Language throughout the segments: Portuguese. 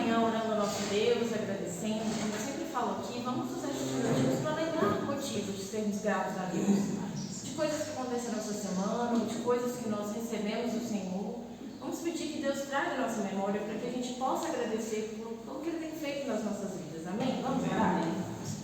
manhã orando ao nosso Deus, agradecendo, como eu sempre falo aqui, vamos usar esses minutinhos para lembrar motivos de sermos gratos a Deus, de coisas que aconteceram essa semana, de coisas que nós recebemos do Senhor. Vamos pedir que Deus traga a nossa memória para que a gente possa agradecer por que Ele tem feito nas nossas vidas. Amém? Vamos orar?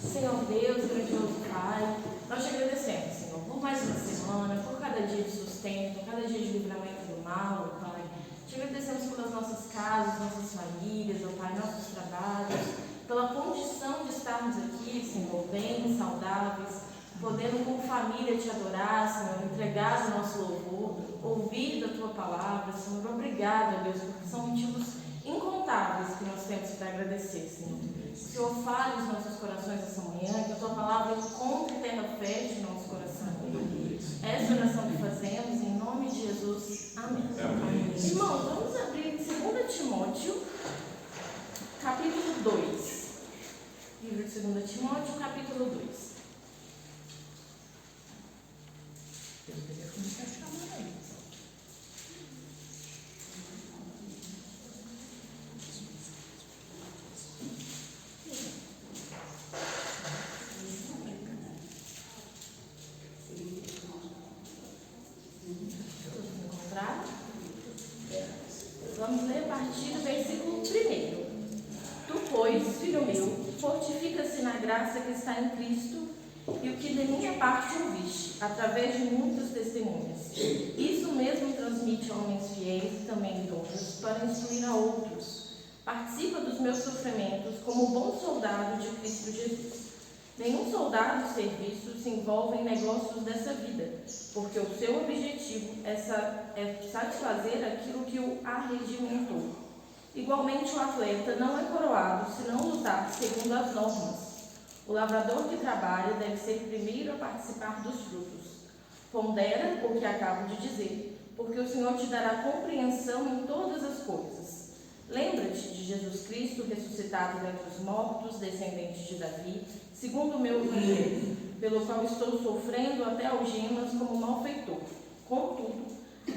Senhor Deus, grandioso Pai, nós te agradecemos, Senhor, por mais uma semana, por cada dia de sustento, cada dia de livramento do mal, Pai. Te agradecemos pelas nossas casas, nossas famílias, ó Pai, nossos trabalhos, pela condição de estarmos aqui, Senhor, bem, saudáveis, podendo com família te adorar, Senhor, entregar o nosso louvor, ouvir da Tua palavra, Senhor. Obrigada, Deus, porque são motivos incontáveis que nós temos para agradecer, Senhor. O Senhor fale os nossos corações essa manhã, que a Tua palavra encontre terra fértil no nosso coração. Essa oração que fazemos, em nome de Jesus. Amém. Amém. Irmãos, vamos abrir em 2 Timóteo, capítulo 2. Livro de 2 Timóteo, capítulo 2. Eu deveria começar a chamar aí. Vamos ler a partir do versículo 1. Tu, pois, filho meu, fortifica-se na graça que está em Cristo, e o que de minha parte ouviste, através de muitas testemunhas. Isso mesmo transmite a homens fiéis e também idôneos, para instruir a outros. Participa dos meus sofrimentos como bom soldado de Cristo Jesus. Nenhum soldado de serviço se envolve em negócios dessa vida, porque o seu objetivo é satisfazer aquilo que o arregimentou. Igualmente, o atleta não é coroado se não lutar segundo as normas. O lavrador que trabalha deve ser primeiro a participar dos frutos. Pondera o que acabo de dizer, porque o Senhor te dará compreensão em todas as coisas. Lembra-te de Jesus Cristo, ressuscitado dentre os mortos, descendente de Davi, segundo o meu evangelho, pelo qual estou sofrendo até algemas como malfeitor. Contudo,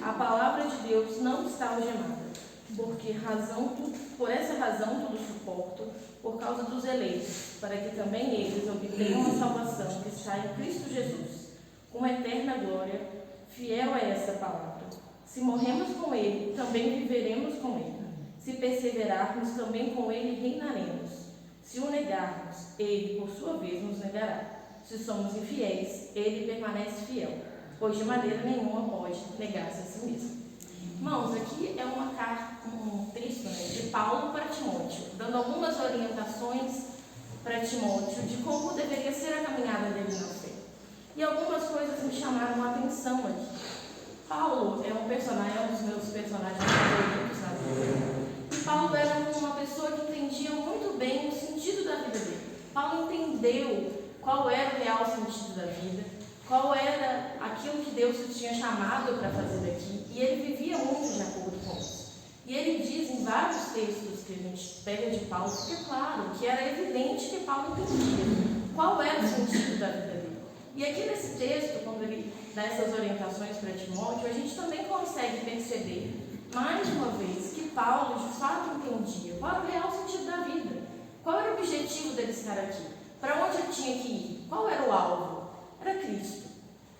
a palavra de Deus não está algemada, por essa razão tudo suporto, por causa dos eleitos, para que também eles obtenham a salvação que está em Cristo Jesus, com eterna glória. Fiel é essa palavra. Se morremos com Ele, também viveremos com Ele. Se perseverarmos, também com Ele reinaremos. Se o negarmos, Ele, por sua vez, nos negará. Se somos infiéis, Ele permanece fiel, pois de maneira nenhuma pode negar-se a si mesmo. Irmãos, aqui é um texto, né, de Paulo para Timóteo, dando algumas orientações para Timóteo de como deveria ser a caminhada dele na fé. E algumas coisas me chamaram a atenção aqui. Paulo é um dos meus personagens favoritos na Bíblia. E Paulo era uma pessoa que entendia muito bem o sentido da vida dele. Paulo entendeu qual era o real sentido da vida, qual era aquilo que Deus o tinha chamado para fazer aqui, e ele vivia muito de acordo com isso. E ele diz em vários textos que a gente pega de Paulo, fica claro que era evidente que Paulo entendia qual era o sentido da vida dele. E aqui nesse texto, quando ele dá essas orientações para Timóteo, a gente também consegue perceber, mais uma vez, que Paulo de fato entendia qual era o real sentido da vida, qual era o objetivo dele estar aqui, para onde ele tinha que ir, qual era o alvo. Era Cristo.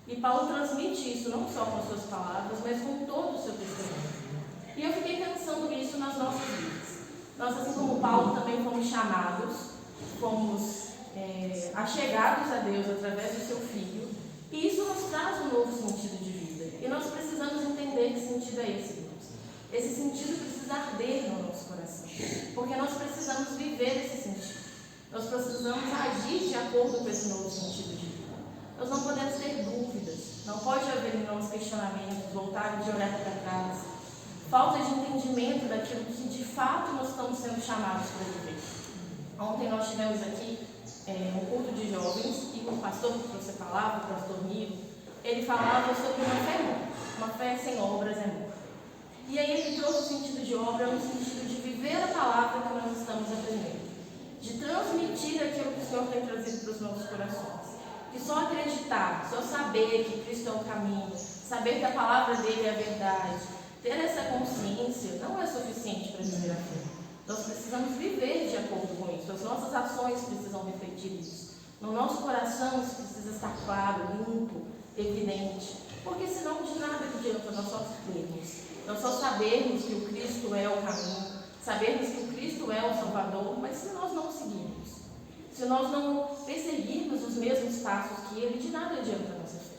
E Paulo transmite isso não só com as suas palavras, mas com todo o seu testemunho. E eu fiquei pensando nisso nas nossas vidas. Nós, assim como Paulo, também fomos chamados, fomos achegados a Deus através do seu Filho, e isso nos traz um novo sentido de vida. E nós precisamos entender que sentido é esse, irmãos. Esse sentido precisa arder no nosso coração, porque nós precisamos viver esse sentido. Nós precisamos agir de acordo com esse novo sentido de vida. Nós não podemos ter dúvidas, não pode haver em nós questionamentos, voltar de olhar para trás, falta de entendimento daquilo que de fato nós estamos sendo chamados para viver. Ontem nós tivemos aqui um culto de jovens e o pastor que trouxe a palavra, o pastor Nilo, ele falava sobre uma fé morta, uma fé sem obras é morta. E aí ele trouxe o sentido de obra no sentido de viver a palavra que nós estamos aprendendo, de transmitir aquilo que o Senhor tem trazido para os nossos corações. Que só acreditar, só saber que Cristo é o caminho, saber que a palavra dele é a verdade, ter essa consciência não é suficiente para viver a fé. Nós precisamos viver irmãos. As nossas ações precisam refletir isso. No nosso coração isso precisa estar claro, limpo, evidente. Porque senão de nada adianta nós só crermos. Nós só sabermos que o Cristo é o caminho, sabermos que o Cristo é o Salvador, mas se nós não seguirmos, se nós não perseguirmos os mesmos passos que Ele, de nada adianta a nossa fé.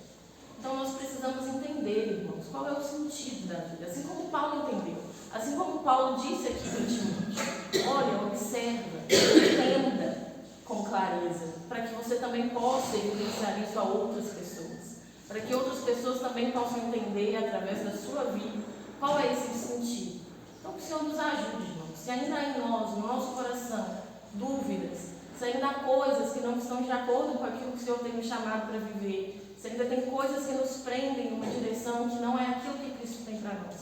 Então nós precisamos entender, irmãos, qual é o sentido da vida, assim como Paulo entendeu, assim como Paulo disse aqui em Timóteo. Olha, observa, entenda com clareza, para que você também possa evidenciar isso a outras pessoas, para que outras pessoas também possam entender através da sua vida qual é esse sentido. Então que o Senhor nos ajude, irmãos. Se ainda há em nós, no nosso coração, dúvidas, se ainda há coisas que não estão de acordo com aquilo que o Senhor tem nos chamado para viver, se ainda tem coisas que nos prendem em uma direção que não é aquilo que Cristo tem para nós,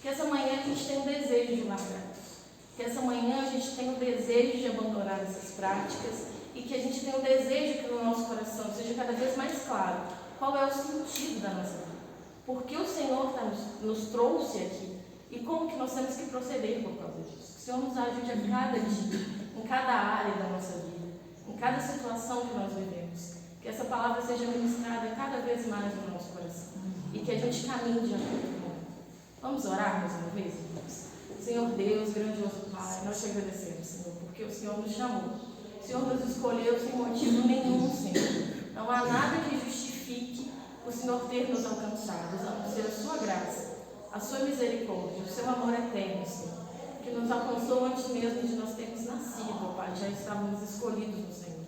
que essa manhã a gente tem um desejo de largar isso, que essa manhã a gente tem o desejo de abandonar essas práticas e que a gente tem o desejo que no nosso coração seja cada vez mais claro qual é o sentido da nossa vida, porque o Senhor nos trouxe aqui e como que nós temos que proceder por causa disso. Que o Senhor nos ajude a cada dia, em cada área da nossa vida, em cada situação que nós vivemos, que essa palavra seja ministrada cada vez mais no nosso coração e que a gente caminhe de acordo com ela. Vamos orar mais uma vez, irmãos? Senhor Deus, grandioso Pai, nós te agradecemos, Senhor, porque o Senhor nos chamou. O Senhor nos escolheu sem motivo nenhum, Senhor. Não há nada que justifique o Senhor ter nos alcançado, a não ser a sua graça, a sua misericórdia, o seu amor eterno, Senhor, que nos alcançou antes mesmo de nós termos nascido, ó Pai, já estávamos escolhidos no Senhor.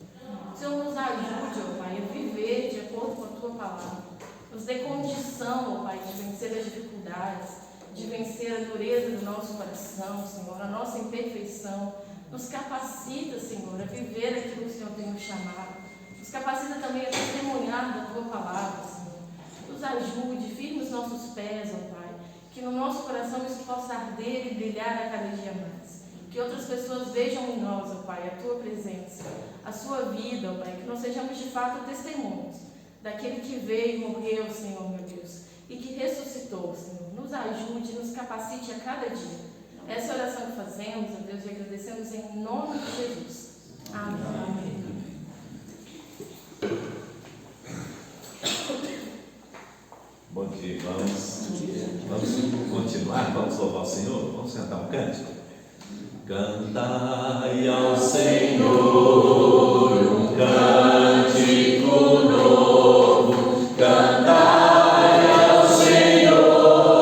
O Senhor nos ajude, ó Pai, a viver de acordo com a Tua palavra. Nos dê condição, ó Pai, de vencer as dificuldades, de vencer a dureza do nosso coração, Senhor, a nossa imperfeição. Nos capacita, Senhor, a viver aquilo que o Senhor tem nos chamado. Nos capacita também a testemunhar da Tua palavra, Senhor. Nos ajude, firme os nossos pés, ó Pai, que no nosso coração isso possa arder e brilhar a cada dia mais. Que outras pessoas vejam em nós, ó Pai, a Tua presença, a Sua vida, ó Pai, que nós sejamos de fato testemunhos daquele que veio e morreu, Senhor, meu Deus, e que ressuscitou, Senhor. Nos ajude, nos capacite a cada dia. Essa é a oração que fazemos, ó Deus, e agradecemos em nome de Jesus. Amém. Bom dia, irmãos. Vamos continuar, vamos louvar o Senhor, vamos cantar um cântico. Cantai ao Senhor um cântico novo, cantai ao Senhor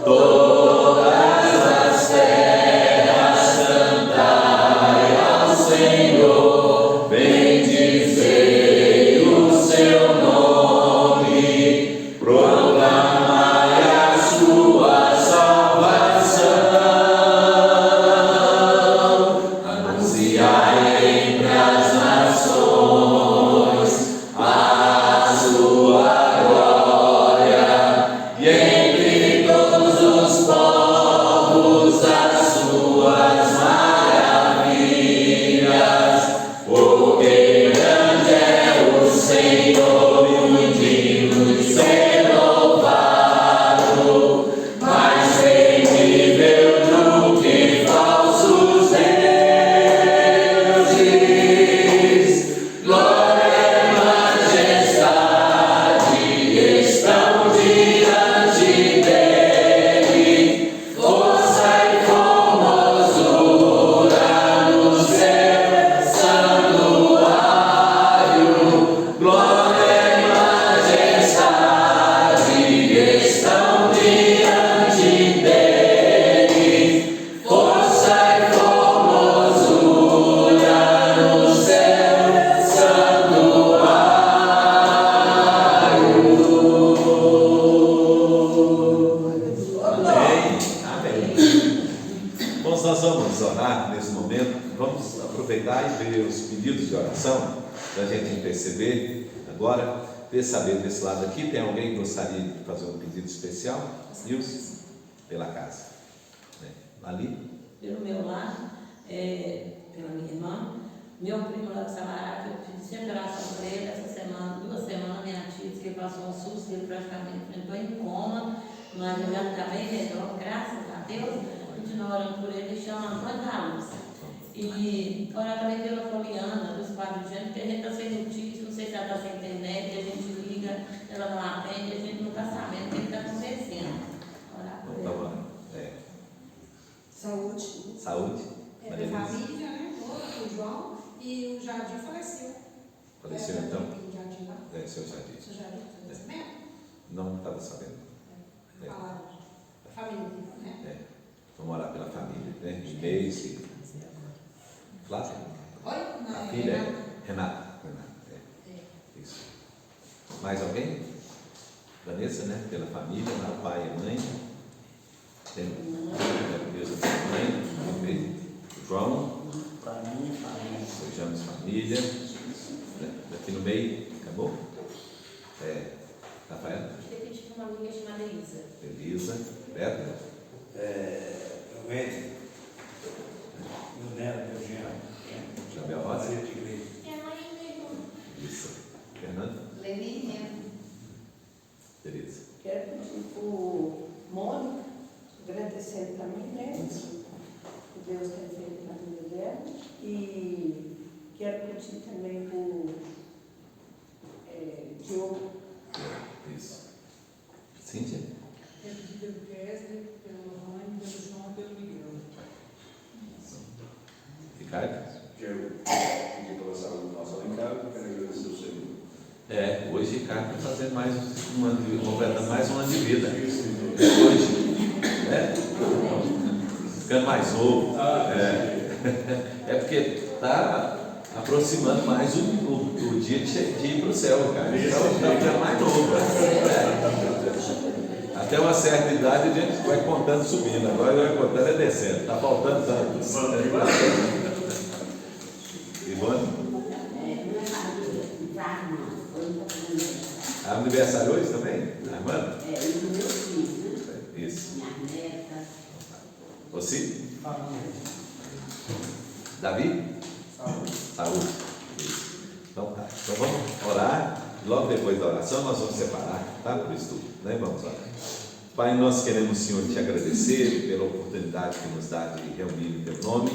todas as terras, cantai ao Senhor, bendizei o seu nome, proclamai a sua salvação, anunciai entre as nações a sua glória, e entre todos os povos as suas maravilhas, porque grande é o Senhor e muito digno de ser louvado, mais temível do que falsos deuses. Glória e majestade estão diante dele, força e formosura no seu santuário. Glória e majestade estão diante dele, força e formosura no seu santuário. Amém. Bom, nós vamos orar nesse momento. Vamos aproveitar e ver os pedidos de oração para a gente interceder agora. Ver saber desse lado aqui, tem alguém que gostaria de fazer um pedido especial? Nilson, pela casa. Ali? Pelo meu lar, pela minha irmã, meu primo lá de Samará, que eu pedi sempre oração para ele. Essa semana, 2 semanas, minha tia disse que ele passou um susto, ele praticamente entrou em coma, mas ele já está bem melhor, graças a Deus. Continuo orando por ele, chama Antônio da Luz. E E orar também pela Poliana, dos padres Jânio, porque a gente está sem notícia, não sei se ela está sem internet, a gente liga, ela não atende, a gente não está sabendo o que está acontecendo. Orar por Então, ela. Saúde. Saúde. É da família, né? O João e o Jardim faleceu. Faleceu então? O Jardim lá. Seu Jardim. Seu Jardim, você está sabendo? Não estava sabendo. Falaram. A família, né? Vamos orar pela família, né? Inês e Flávia. Oi? A Não, filha Renata. Renata. Isso. Mais alguém? Vanessa, né? Pela família, o pai e a mãe. Tem Deus a mãe, o João. Para mim, família. Sejamos família. Aqui no meio, acabou? Rafael? Eu pedi para uma amiga chamada Elisa. Elisa. Beto? O Ed. Meu neto, meu genro. Isabel Rosa? Maria de igreja. É a mãe mesmo. Isso. Fernando? Leninha. Tereza. Quero pedir para o Mônica, agradecendo também, né? O que Deus tem feito na vida dela. E quero pedir também para o Diogo. Isso. Cíntia? Eu pedi pelo Wesley, pelo Rony, pelo João, pelo Miguel. Ricardo? Quero pedir pela saúde do nosso Ricardo, quero agradecer ao Senhor. Hoje Ricardo está fazendo mais um ano de, completando mais um ano de vida. Hoje, ficando mais novo. Porque está aproximando mais o dia de ir para o céu, cara. Então está ficando mais novo. Até uma certa idade a gente vai contando subindo, agora vai contando descendo. Está faltando tanto. Ivone? A aniversário hoje também? A irmã? E do meu filho, Isso. minha neta. Você? Davi? Saúde. Isso. Então tá. Então vamos orar. Logo depois da oração nós vamos separar, tá? Por isso tudo, né? Vamos orar. Pai, nós queremos, Senhor, te agradecer pela oportunidade que nos dá de reunir em teu nome.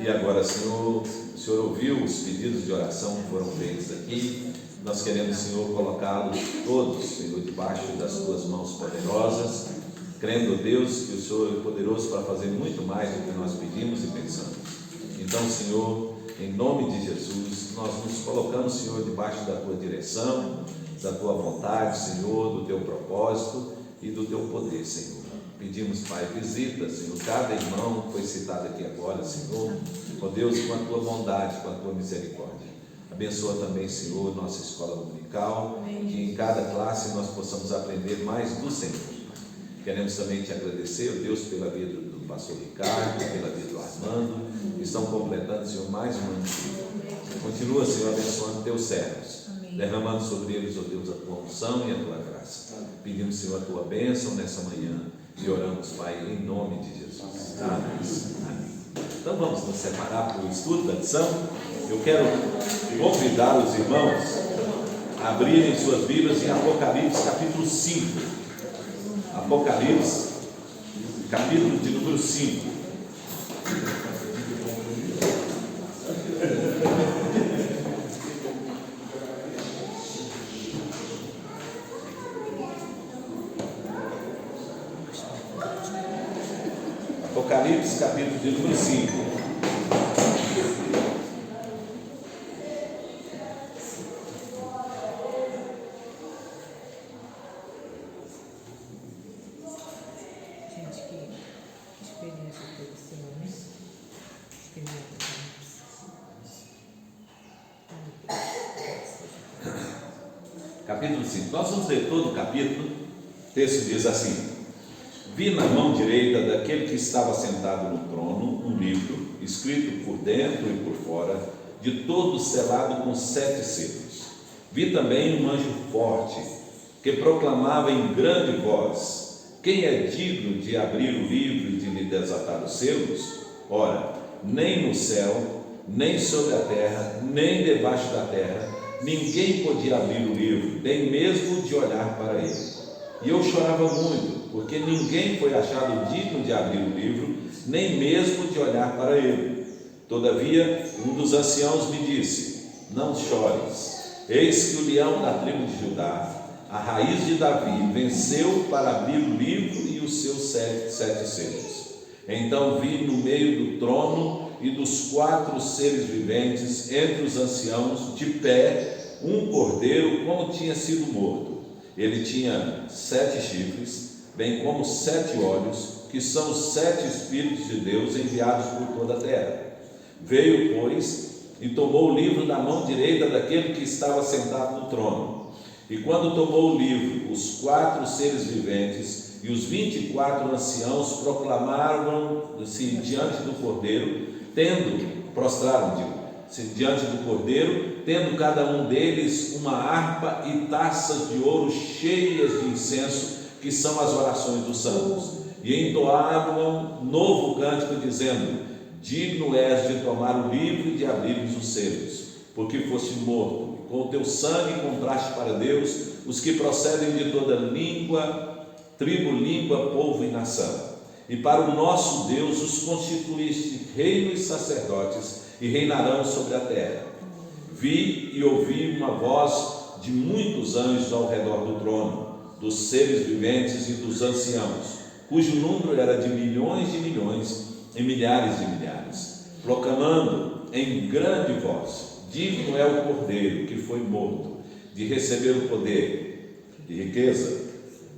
E agora, Senhor, o Senhor ouviu os pedidos de oração que foram feitos aqui. Nós queremos, Senhor, colocá-los todos, Senhor, debaixo das tuas mãos poderosas, crendo, Deus, que o Senhor é poderoso para fazer muito mais do que nós pedimos e pensamos. Então, Senhor, em nome de Jesus, nós nos colocamos, Senhor, debaixo da tua direção, da tua vontade, Senhor, do teu propósito e do teu poder, Senhor. Pedimos, Pai, visita, Senhor, cada irmão que foi citado aqui agora, Senhor, ó Deus, com a tua bondade, com a tua misericórdia. Abençoa também, Senhor, nossa escola dominical, que em cada classe nós possamos aprender mais do Senhor. Queremos também te agradecer, ó Deus, pela vida do pastor Ricardo, pela vida do Armando, que estão completando, Senhor, mais um ano de vida. Continua, Senhor, abençoando teus servos, derramando sobre eles, ó Deus, a tua unção e a tua graça. Pedimos, Senhor, a tua bênção nessa manhã e oramos, Pai, em nome de Jesus. Amém. Então vamos nos separar para o estudo da lição. Eu quero convidar os irmãos a abrirem suas Bíblias em Apocalipse, capítulo 5. Apocalipse, capítulo de número 5. Apocalipse, capítulo de número 5. Gente, que experiência teve esse homem. Capítulo 5. Nós vamos ler todo o capítulo. O texto diz assim: vi na mão direita daquele que estava sentado no trono um livro, escrito por dentro e por fora, de todo selado com 7 selos. Vi também um anjo forte, que proclamava em grande voz: quem é digno de abrir o livro e de lhe desatar os selos? Ora, nem no céu, nem sobre a terra, nem debaixo da terra, ninguém podia abrir o livro, nem mesmo de olhar para ele. E eu chorava muito, porque ninguém foi achado digno de abrir o livro, nem mesmo de olhar para ele. Todavia, um dos anciãos me disse: não chores, eis que o leão da tribo de Judá, a raiz de Davi, venceu para abrir o livro e os seus sete selos. Então vi no meio do trono e dos 4 seres viventes, entre os anciãos, de pé, um cordeiro como tinha sido morto. Ele tinha 7 chifres, bem como 7 olhos, que são os 7 Espíritos de Deus enviados por toda a terra. Veio, pois, e tomou o livro da mão direita daquele que estava sentado no trono. E quando tomou o livro, os 4 seres viventes e os 24 anciãos proclamaram-se diante do cordeiro, prostraram-se diante do cordeiro, tendo cada um deles uma harpa e taças de ouro cheias de incenso, que são as orações dos santos. E entoaram novo cântico, dizendo: digno és de tomar o livro e de abrir os selos, porque foste morto, e com o teu sangue compraste para Deus os que procedem de toda língua, tribo, língua, povo e nação. E para o nosso Deus os constituíste reino e sacerdotes, e reinarão sobre a terra. Vi e ouvi uma voz de muitos anjos ao redor do trono, dos seres viventes e dos anciãos, cujo número era de milhões e milhares de milhares, proclamando em grande voz: digno é o cordeiro que foi morto de receber o poder, e riqueza,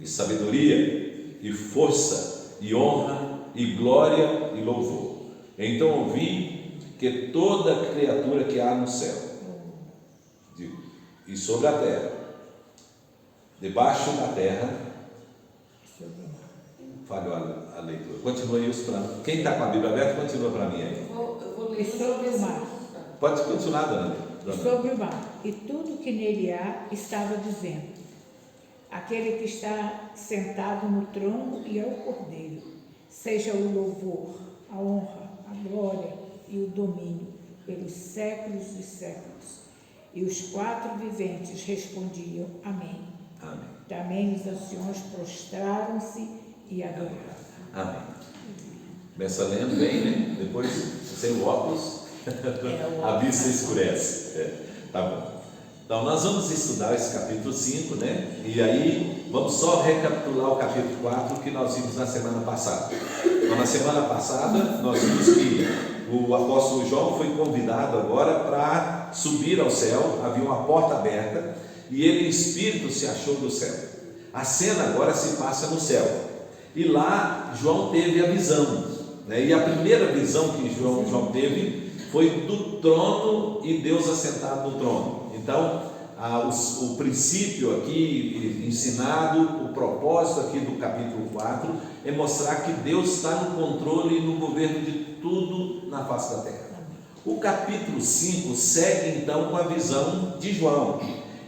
e sabedoria, e força, e honra, e glória, e louvor. Então ouvi que toda criatura que há no céu, e sobre a terra, debaixo da terra, falhou a leitura. Continua aí os planos. Quem está com a Bíblia aberta, continua para mim aí. Eu vou ler E sobre o mar. Pode continuar, dona. Sobre o mar. E tudo que nele há, estava dizendo: aquele que está sentado no trono e ao cordeiro, seja o louvor, a honra, a glória e o domínio pelos séculos dos séculos. E os 4 viventes respondiam: amém. Amém. Também os anciãos prostraram-se e adoraram. Amém. Começa lendo bem, né? Depois, sem o óculos, a vista escurece. Tá bom. Então, nós vamos estudar esse capítulo 5, né? E aí, vamos só recapitular o capítulo 4 que nós vimos na semana passada. Então, na semana passada, nós vimos que o apóstolo João foi convidado agora para subir ao céu. Havia uma porta aberta e ele, em espírito, se achou do céu. A cena agora se passa no céu. E lá, João teve a visão, né? E a primeira visão que João teve foi do trono e Deus assentado no trono. Então, o princípio aqui ensinado, o propósito aqui do capítulo 4 é mostrar que Deus está no controle e no governo de tudo na face da terra. O capítulo 5 segue então com a visão de João.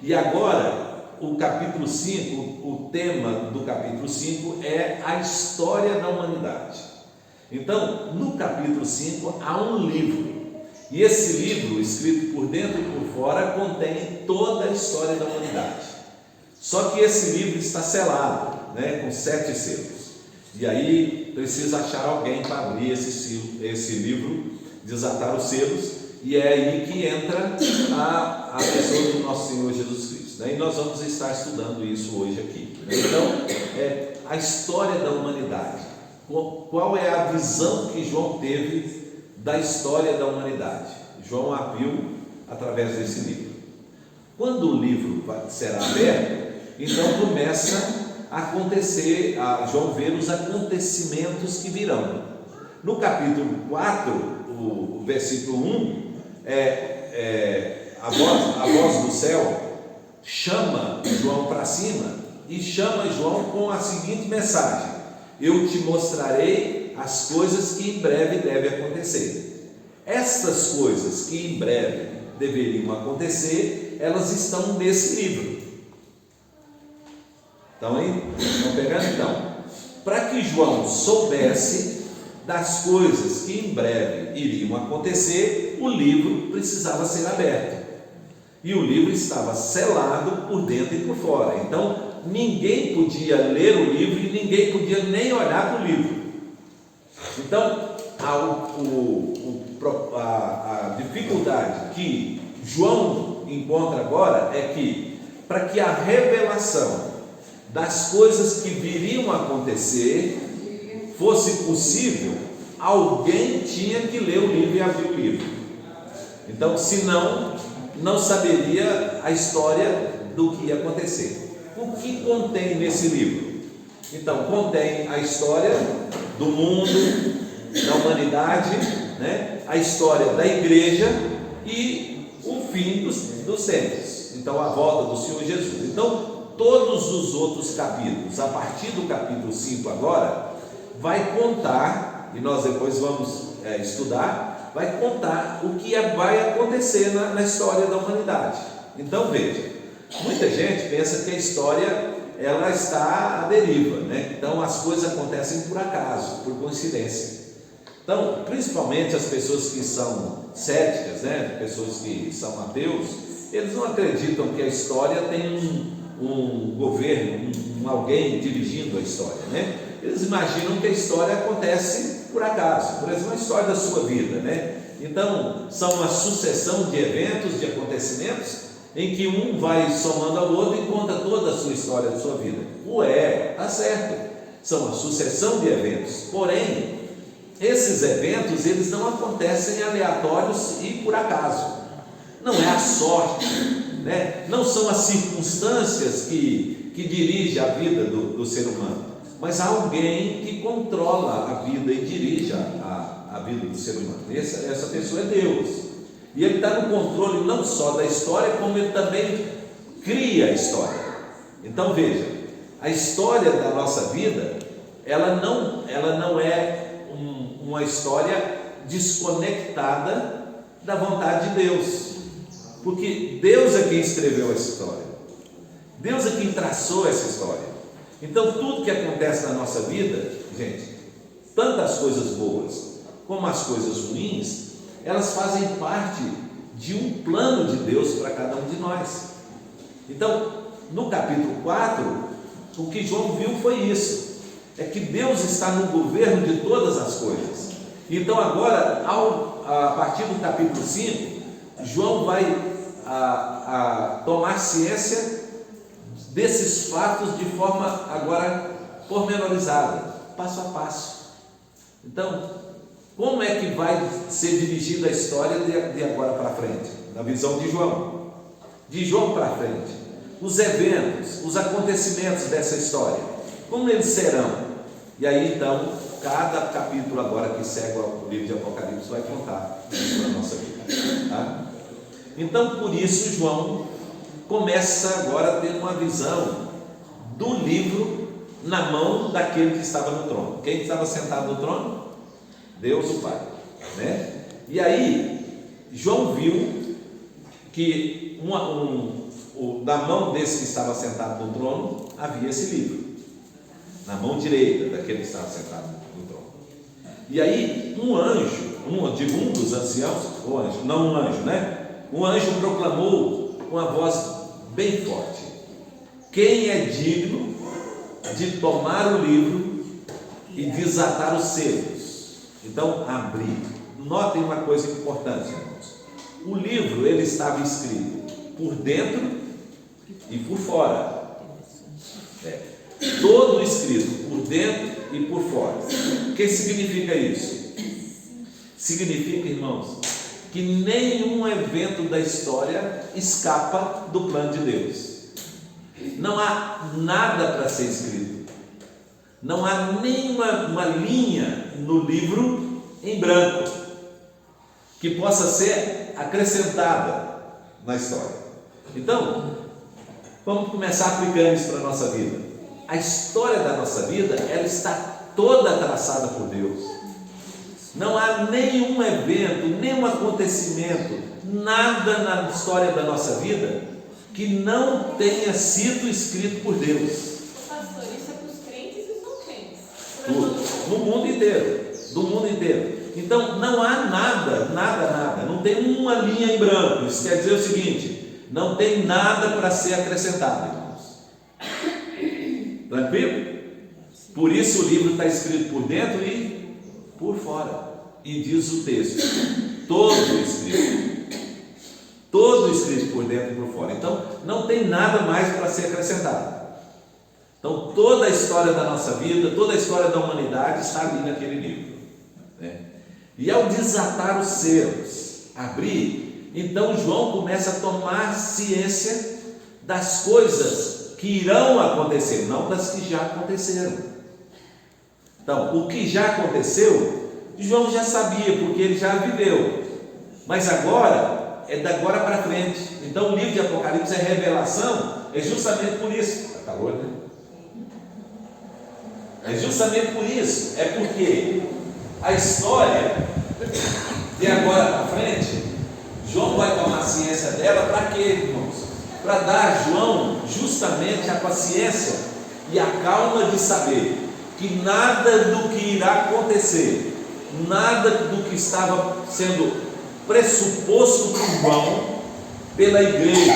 E agora, o capítulo 5, o tema do capítulo 5 é a história da humanidade. Então, no capítulo 5 há um livro. E esse livro, escrito por dentro e por fora, contém toda a história da humanidade. Só que esse livro está selado, né, com 7 selos. E aí precisa achar alguém para abrir esse livro, desatar os selos, e é aí que entra a pessoa do nosso Senhor Jesus Cristo. Né? E nós vamos estar estudando isso hoje aqui. Né? Então, a história da humanidade. Qual é a visão que João teve da história da humanidade? João a viu através desse livro. Quando o livro será aberto, então começa a acontecer, a João ver os acontecimentos que virão. No capítulo 4, o versículo 1, a voz do céu chama João para cima e chama João com a seguinte mensagem: eu te mostrarei as coisas que em breve devem acontecer. Estas coisas que em breve deveriam acontecer, elas estão nesse livro. Estão pegando então? Para que João soubesse das coisas que em breve iriam acontecer, o livro precisava ser aberto. E o livro estava selado por dentro e por fora. Então, ninguém podia ler o livro e ninguém podia nem olhar para o livro. Então, dificuldade que João encontra agora é que, para que a revelação das coisas que viriam a acontecer fosse possível, alguém tinha que ler o livro e abrir o livro. Então, senão, não saberia a história do que ia acontecer. O que contém nesse livro? Então, contém a história do mundo, da humanidade, né? A história da igreja e o fim dos tempos. Então, a volta do Senhor Jesus. Então, todos os outros capítulos, a partir do capítulo 5 agora, vai contar, e nós depois vamos estudar, vai contar o que vai acontecer na história da humanidade. Então, veja, muita gente pensa que a história ela está à deriva, né? Então as coisas acontecem por acaso, por coincidência. Então, principalmente as pessoas que são céticas, né? Pessoas que são ateus, eles não acreditam que a história tem um governo, alguém dirigindo a história, né? Eles imaginam que a história acontece por acaso, por exemplo, a história da sua vida, né? Então, são uma sucessão de eventos, de acontecimentos, em que um vai somando ao outro e conta toda a sua história da sua vida. Tá certo, são uma sucessão de eventos, porém, esses eventos, eles não acontecem aleatórios e por acaso, não é a sorte, né? Não são as circunstâncias que dirigem a vida do ser humano, mas há alguém que controla a vida e dirige a vida do ser humano. Essa pessoa é Deus. E Ele está no controle não só da história, como Ele também cria a história. Então veja, a história da nossa vida, ela não é uma história desconectada da vontade de Deus, porque Deus é quem escreveu essa história, Deus é quem traçou essa história. Então tudo que acontece na nossa vida, gente, tanto as coisas boas como as coisas ruins, elas fazem parte de um plano de Deus para cada um de nós. Então, no capítulo 4, o que João viu foi isso, é que Deus está no governo de todas as coisas. Então agora, a partir do capítulo 5, João vai tomar ciência desses fatos de forma agora pormenorizada, passo a passo. Então, como é que vai ser dirigida a história de agora para frente? Na visão de João. De João para frente. Os eventos, os acontecimentos dessa história, como eles serão? E aí então, cada capítulo agora que segue o livro de Apocalipse vai contar isso para a nossa vida. Tá? Então, por isso, João começa agora a ter uma visão do livro na mão daquele que estava no trono. Quem estava sentado no trono? Deus o Pai, né? E aí, João viu que na mão desse que estava sentado no trono havia esse livro, na mão direita daquele que estava sentado no trono. E aí, um dos anciãos, não um anjo, né? Um anjo proclamou com uma voz bem forte: quem é digno de tomar o livro e desatar os selos? Então, abrir. Notem uma coisa importante, irmãos. O livro, ele estava escrito por dentro e por fora. Todo escrito por dentro e por fora. O que significa isso? Significa, irmãos, que nenhum evento da história escapa do plano de Deus. Não há nada para ser escrito. Não há nenhuma linha no livro em branco que possa ser acrescentada na história. Então, vamos começar aplicando isso para a nossa vida. A história da nossa vida, ela está toda traçada por Deus. Não há nenhum evento, nenhum acontecimento, nada na história da nossa vida que não tenha sido escrito por Deus. Pastor, isso é para os crentes e não crentes? Tudo, no mundo inteiro, do mundo inteiro. Então não há nada, não tem uma linha em branco. Isso quer dizer o seguinte: não tem nada para ser acrescentado, irmãos. Tranquilo? Por isso o livro está escrito por dentro e por fora. e diz o texto, todo escrito por dentro e por fora. Então, não tem nada mais para ser acrescentado. Então, toda a história da nossa vida, toda a história da humanidade está ali naquele livro, né? E ao desatar os selos, abrir, então João começa a tomar ciência das coisas que irão acontecer, não das que já aconteceram. Então, o que já aconteceu, João já sabia, porque ele já viveu. Mas agora, é da agora para frente. Então, o livro de Apocalipse é revelação, é justamente por isso. Está calor, né? É justamente por isso. É porque a história de agora para frente, João vai tomar ciência dela para quê, irmãos? Para dar a João justamente a paciência e a calma de saber que nada do que irá acontecer, nada do que estava sendo pressuposto por João, pela igreja,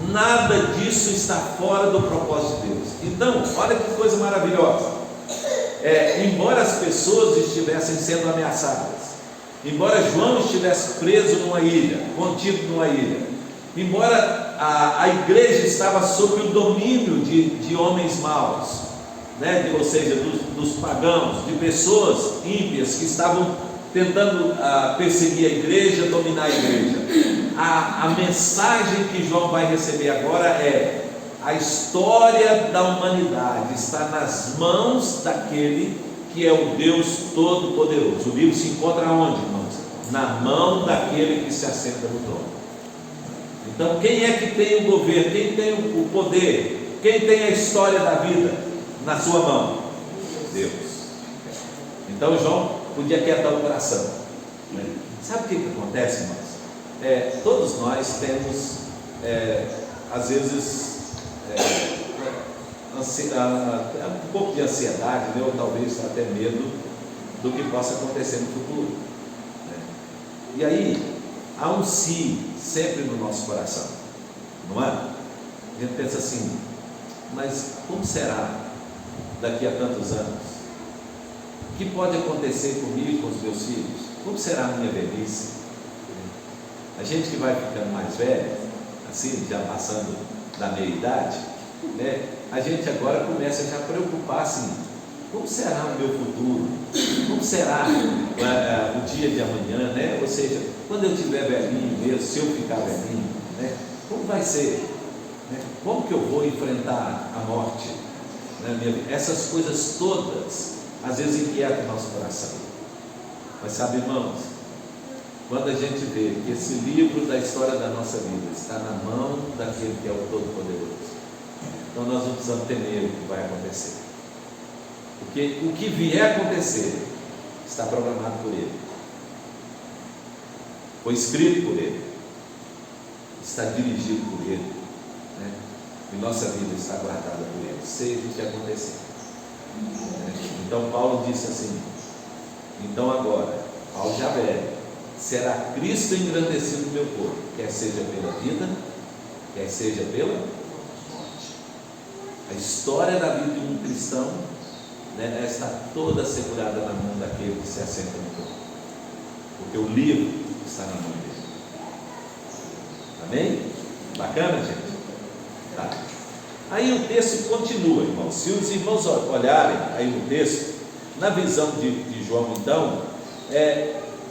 nada disso está fora do propósito de Deus. Então, olha que coisa maravilhosa. Embora as pessoas estivessem sendo ameaçadas, embora João estivesse preso numa ilha, contido numa ilha, embora a igreja estava sob o domínio de homens maus, né? Ou seja, dos pagãos, de pessoas ímpias que estavam tentando perseguir a igreja, dominar a igreja, a mensagem que João vai receber agora é: a história da humanidade está nas mãos daquele que é o Deus Todo-Poderoso. O livro se encontra onde, irmãos? Na mão daquele que se assenta no trono. Então, quem é que tem o governo? Quem tem o poder? Quem tem a história da vida na sua mão? Deus. Então, João podia quietar o coração, né? Sabe o que acontece, irmãos? Todos nós temos, às vezes, um pouco de ansiedade, né? Ou talvez até medo do que possa acontecer no futuro, né? E aí há um sempre no nosso coração, não é? A gente pensa assim: mas como será daqui a tantos anos? O que pode acontecer comigo e com os meus filhos? Como será a minha velhice? A gente que vai ficando mais velho, assim, já passando da meia-idade, né? A gente agora começa já a preocupar assim: como será o meu futuro? Como será o dia de amanhã, né? Ou seja, quando eu estiver velhinho mesmo, se eu ficar velhinho, né? Como vai ser? Né? Como que eu vou enfrentar a morte? Né? Essas coisas todas, às vezes, inquietam o nosso coração. Mas sabe, irmãos, quando a gente vê que esse livro da história da nossa vida está na mão daquele que é o Todo-Poderoso, então nós não precisamos temer o que vai acontecer, porque o que vier a acontecer está programado por Ele, foi escrito por Ele, está dirigido por Ele, né? E nossa vida está guardada por Ele, seja o que acontecer. Então Paulo disse assim: então agora, ao já velho, será Cristo engrandecido no meu corpo, quer seja pela vida, quer seja pela morte. A história da vida de um cristão, né, está toda assegurada na mão daquele que se assenta no trono, porque o livro está na mão dele. Amém? Bacana, gente? Tá. Aí o texto continua, irmãos. Se os irmãos olharem aí no texto, na visão de João, então,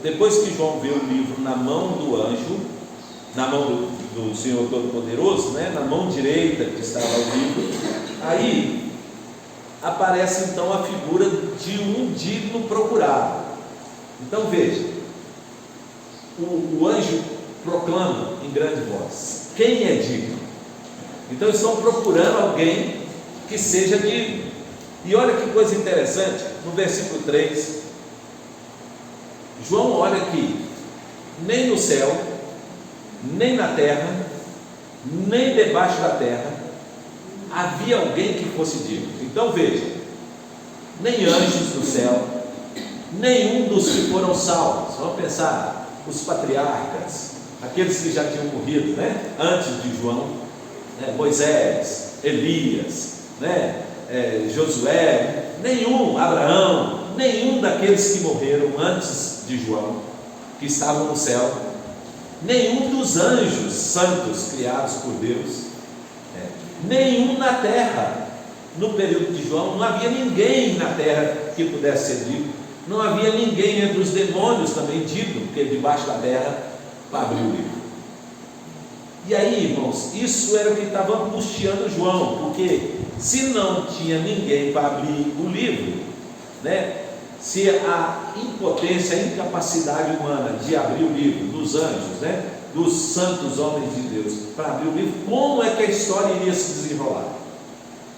depois que João vê o livro na mão do anjo, na mão do Senhor Todo-Poderoso, né, na mão direita que estava o livro, aí aparece então a figura de um digno procurado. Então veja, o anjo proclama em grande voz: quem é digno? Então estão procurando alguém que seja digno. E olha que coisa interessante, no versículo 3, João olha que nem no céu, nem na terra, nem debaixo da terra havia alguém que fosse digno. Então veja, nem anjos do céu, nenhum dos que foram salvos. Vamos pensar, os patriarcas, aqueles que já tinham morrido, né, antes de João, né, Moisés, Elias, né, Josué, nenhum, Abraão, nenhum daqueles que morreram antes de João, que estavam no céu, nenhum dos anjos santos criados por Deus, nenhum na terra. No período de João não havia ninguém na terra que pudesse ser digno, não havia ninguém entre os demônios também digno, porque debaixo da terra para abrir o livro. E aí, irmãos, isso era o que estava angustiando João, porque se não tinha ninguém para abrir o livro, se a impotência, a incapacidade humana de abrir o livro dos anjos, dos santos homens de Deus, para abrir o livro, como é que a história iria se desenrolar?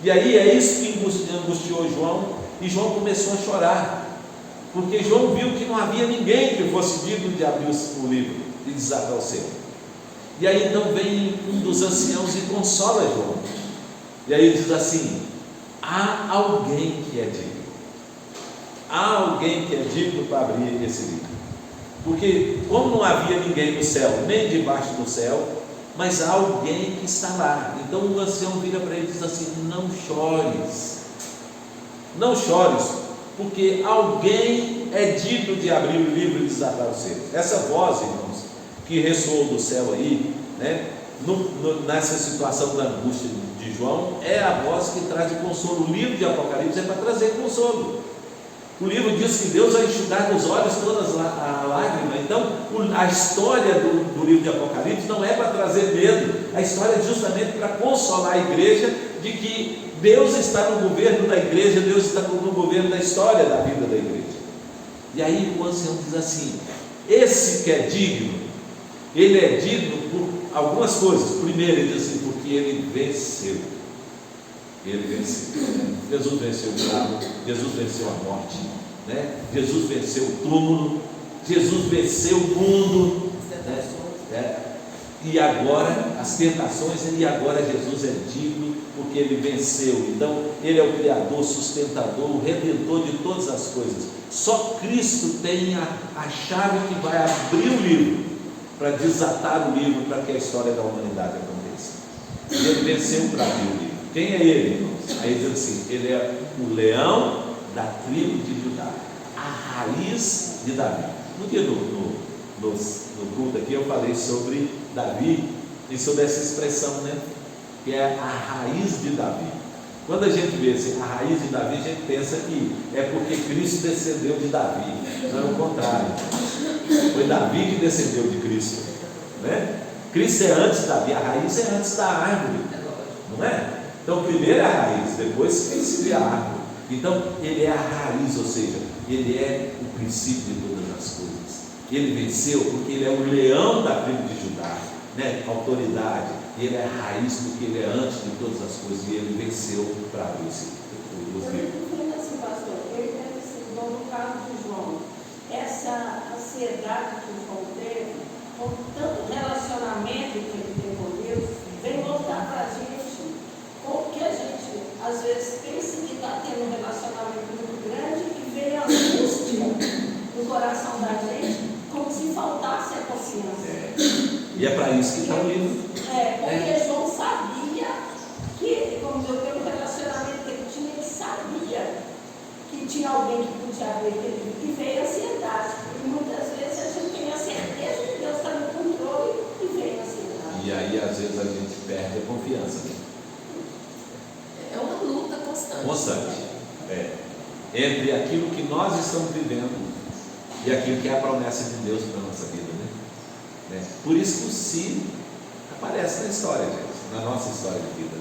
E aí é isso que angustiou João, e João começou a chorar, porque João viu que não havia ninguém que fosse digno de abrir o livro e desatar o selo. E aí então vem um dos anciãos e consola João, e aí diz assim: há alguém que é digno, há alguém que é digno para abrir esse livro, porque como não havia ninguém no céu, nem debaixo do céu, mas há alguém que está lá. Então o ancião vira para ele e diz assim: não chores, não chores, porque alguém é digno de abrir o livro e desatar o selo. Essa voz, irmãos, que ressoou do céu aí, nessa situação da angústia de João, é a voz que traz o consolo. O livro de Apocalipse é para trazer consolo. O livro diz que Deus vai enxugar dos olhos todas a lágrima. Então a história do livro de Apocalipse não é para trazer medo, a história é justamente para consolar a igreja de que Deus está no governo da igreja, Deus está no governo da história da vida da igreja. E aí o ancião diz assim: esse que é digno, ele é digno por algumas coisas. Primeiro, ele diz assim: porque ele venceu. Ele venceu. Jesus venceu o diabo, Jesus venceu a morte, Jesus venceu o túmulo, Jesus venceu o mundo, e agora as tentações, e agora Jesus é digno porque ele venceu. Então ele é o Criador, sustentador, o Redentor de todas as coisas. Só Cristo tem a chave que vai abrir o livro, para desatar o livro, para que a história da humanidade aconteça. Ele venceu para abrir o livro. Quem é ele, irmãos? Aí diz assim: ele é o leão da tribo de Judá, a raiz de Davi. No dia no culto aqui eu falei sobre Davi e sobre essa expressão, que é a raiz de Davi. Quando a gente vê assim, a raiz de Davi, a gente pensa que é porque Cristo descendeu de Davi. Não, é o contrário. Foi Davi que descendeu de Cristo, Cristo é antes de Davi, a raiz é antes da árvore, não é? Então primeiro é a raiz, depois que se vê a árvore. Então ele é a raiz, ou seja, ele é o princípio de todas as coisas. Ele venceu porque ele é o leão da tribo de Judá, autoridade. Ele é a raiz porque ele é antes de todas as coisas, e ele venceu para abrir os livros. Assim, pastor, ele deve ser, no caso de João, essa ansiedade que o João teve, com tanto relacionamento que ele tem com Deus, vem mostrar para a gente como que a gente às vezes pensa que está tendo um relacionamento muito grande e vem a angústia no coração da gente, como se faltasse a confiança. E é para isso que está o livro. Porque João sabia que, como pelo relacionamento que ele tinha, ele sabia que tinha alguém que podia abrir aquele livro, e veio a ansiedade. E muitas vezes a gente tem a certeza de que Deus está no controle e vem a ansiedade. E aí às vezes a gente perde a confiança. É uma luta constante. Entre aquilo que nós estamos vivendo e aquilo que é a promessa de Deus para a nossa vida, Por isso que o se aparece na história, gente, na nossa história de vida,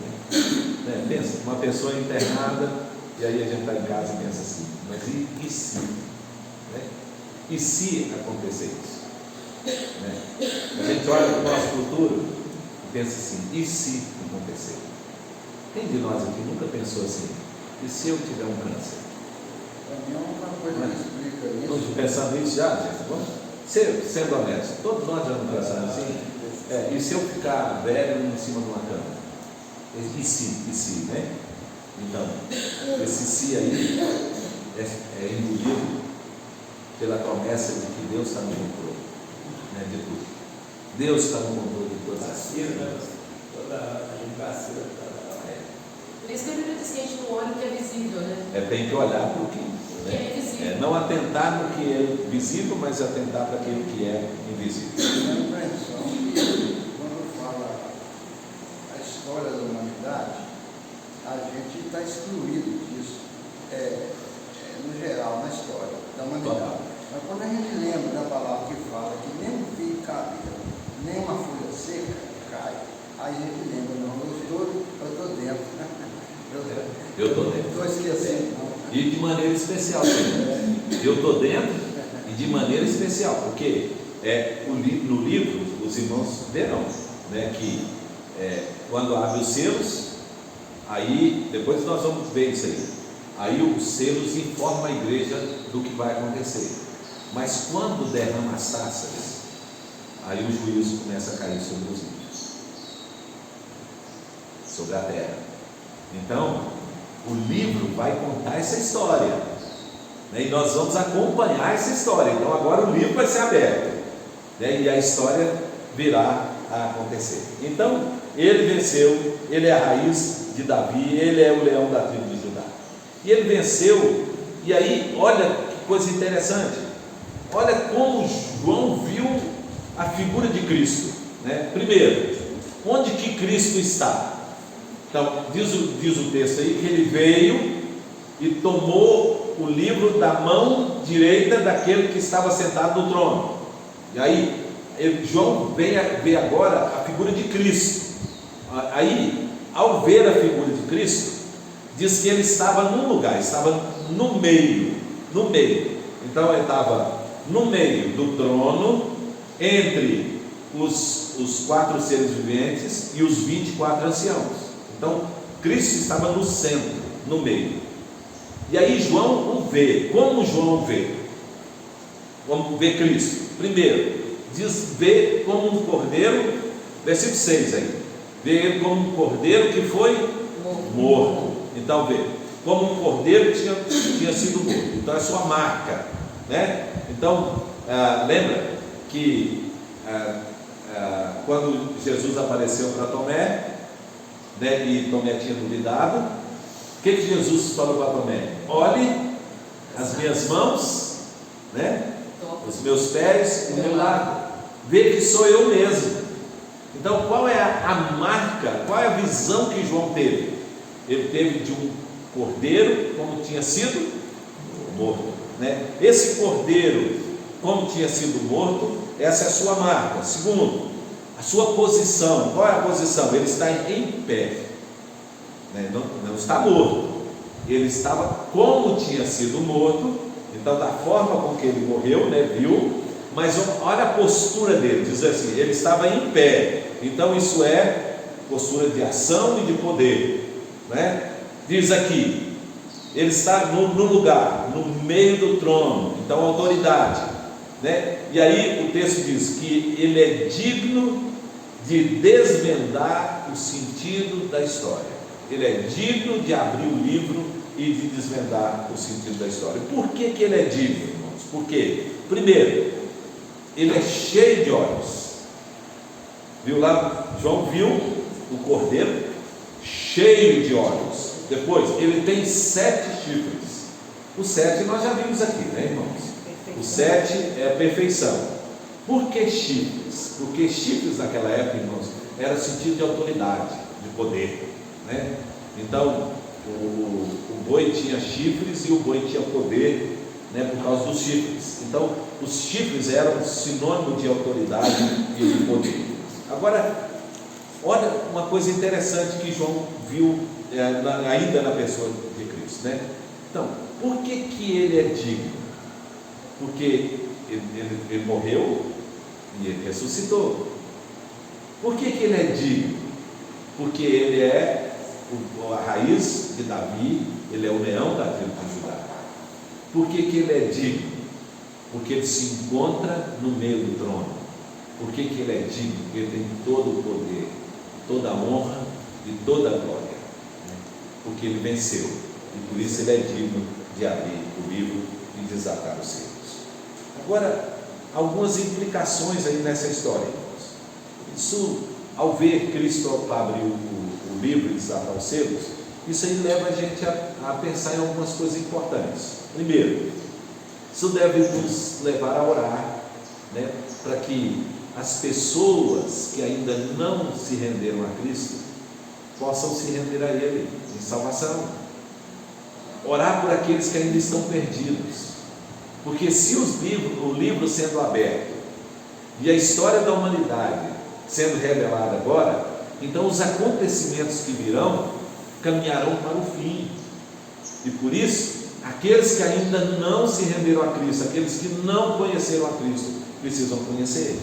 Pensa, uma pessoa internada, e aí a gente está em casa e pensa assim: mas e se? E se acontecer isso? A gente olha para o nosso futuro e pensa assim: e se acontecer? Quem de nós aqui nunca pensou assim: e se eu tiver um câncer? Uma coisa que explica isso. Estamos pensando nisso já, gente? Vamos sendo honestos, todos nós já não pensamos assim. E se eu ficar velho em cima de uma cama? E se, Então, esse se aí é engolido pela promessa de que Deus está no controle, de tudo. Deus está no controle de todas as coisas. Toda a gente vacila. Por isso que a Bíblia diz que a gente não olha o que é visível, Tem que olhar para o que é invisível. Não atentar no que é visível, mas atentar para aquilo que é invisível. Eu tenho a impressão que quando fala a história da humanidade, a gente está excluído disso, no geral, na história da humanidade. Mas quando a gente lembra da palavra que fala que nem um fio cabelo, nem uma folha seca cai, aí a gente lembra, não, eu estou dentro. Eu estou dentro. Estou esquecendo, não. E de maneira especial. Eu estou dentro e de maneira especial, porque no livro os irmãos verão, né, que quando abre os selos, aí depois nós vamos ver isso aí os selos informam a igreja do que vai acontecer. Mas quando derrama as taças, aí o juízo começa a cair sobre os livros, sobre a terra. Então o livro vai contar essa história, né? E nós vamos acompanhar essa história. Então agora o livro vai ser aberto, né? E a história virá a acontecer. Então ele venceu, ele é a raiz de Davi, ele é o leão da tribo de Judá, e ele venceu. E aí olha que coisa interessante, olha como João viu a figura de Cristo, né? Primeiro, onde que Cristo está? Então, diz o texto aí que ele veio e tomou o livro da mão direita daquele que estava sentado no trono. E aí, João vê agora a figura de Cristo. Aí, ao ver a figura de Cristo, diz que ele estava num lugar, estava no meio. Então, ele estava no meio do trono, entre os 4 seres viventes e os 24 anciãos. Então, Cristo estava no centro, no meio. E aí João o vê. Como João vê? Vamos ver Cristo. Primeiro, diz vê como um cordeiro, versículo 6 aí. Vê ele como um cordeiro que foi morto. Então vê, como um cordeiro que tinha sido morto. Então é sua marca, né? Então, lembra que quando Jesus apareceu para Tomé, né, e Tomé tinha duvidado, o que Jesus falou para Tomé? Olhe as minhas mãos, né, os meus pés, o meu lado, vê que sou eu mesmo. Então qual é a marca, qual é a visão que João teve? Ele teve de um cordeiro como tinha sido morto, né? Esse cordeiro como tinha sido morto, essa é a sua marca. Segundo, a sua posição. Qual é a posição? Ele está em pé, né? Não está morto, ele estava como tinha sido morto. Então da forma com que ele morreu, né, viu, mas olha a postura dele, diz assim, ele estava em pé. Então isso é postura de ação e de poder, né? Diz aqui, ele está no lugar, no meio do trono, então autoridade, né? E aí o texto diz que ele é digno de desvendar o sentido da história. Ele é digno de abrir o livro e de desvendar o sentido da história. Por que ele é digno, irmãos? Porque, primeiro, ele é cheio de olhos. Viu lá? João viu o cordeiro cheio de olhos. Depois, ele tem 7 chifres. O 7 nós já vimos aqui, né, irmãos? O 7 é a perfeição. Por que chifres? Porque chifres naquela época, irmãos, era sentido de autoridade, de poder, né? Então, o boi tinha chifres e o boi tinha poder, né, por causa dos chifres. Então, os chifres eram sinônimo de autoridade e de poder. Agora, olha uma coisa interessante que João viu ainda na pessoa de Cristo, né? Então, por que ele é digno? Porque ele morreu e ele ressuscitou. Por que ele é digno? Porque ele é a raiz de Davi, ele é o leão da tribo de Judá. Por que ele é digno? Porque ele se encontra no meio do trono. Por que ele é digno? Porque ele tem todo o poder, toda a honra e toda a glória, né? Porque ele venceu, e por isso ele é digno de abrir o livro e desatar os selos. Agora, algumas implicações aí nessa história. Isso, ao ver Cristo abrir o livro e desatar os selos, isso aí leva a gente a pensar em algumas coisas importantes. Primeiro, Isso deve nos levar a orar, né, para que as pessoas que ainda não se renderam a Cristo possam se render a Ele em salvação. Orar por aqueles que ainda estão perdidos, porque se o livro sendo aberto e a história da humanidade sendo revelada agora, então os acontecimentos que virão caminharão para o fim. E por isso, aqueles que ainda não se renderam a Cristo, aqueles que não conheceram a Cristo, precisam conhecer.